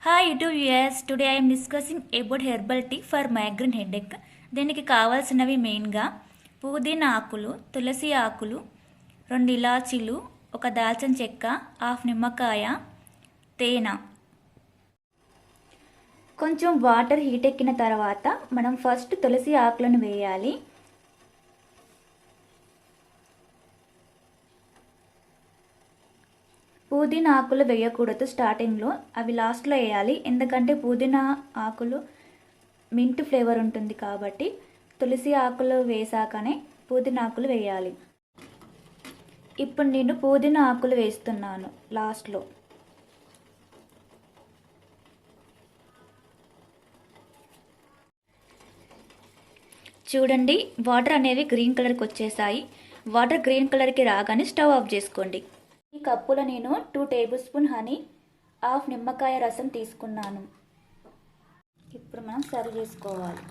Hi YouTube viewers, today I'm discussing about herbal tea for migraine headache. దీనికి కావాల్సినవి మెయిన్గా పుదీనా ఆకులు, తులసి ఆకులు, 2 ఇలాచీలు, ఒక దాల్చిన చెక్క, హాఫ్ నిమ్మకాయ, తేనె. కొంచెం వాటర్ హీట్ ఎక్కిన తర్వాత మనం ఫస్ట్ తులసి ఆకులను వేయాలి. పుదీనా ఆకులు వేయకూడదు స్టార్టింగ్లో, అవి లాస్ట్లో వేయాలి. ఎందుకంటే పుదీనా ఆకులు మింట్ ఫ్లేవర్ ఉంటుంది కాబట్టి తులసి ఆకులు వేసాకనే పుదీనా ఆకులు వేయాలి. ఇప్పుడు నేను పుదీనా ఆకులు వేస్తున్నాను లాస్ట్లో. చూడండి, వాటర్ అనేవి గ్రీన్ కలర్కి వచ్చేసాయి. వాటర్ గ్రీన్ కలర్కి రాగానే స్టవ్ ఆఫ్ చేసుకోండి. ఈ కప్పులో నేను 2 టేబుల్ స్పూన్ హనీ, హాఫ్ నిమ్మకాయ రసం తీసుకున్నాను. ఇప్పుడు మనం సర్వ్ చేసుకోవాలి.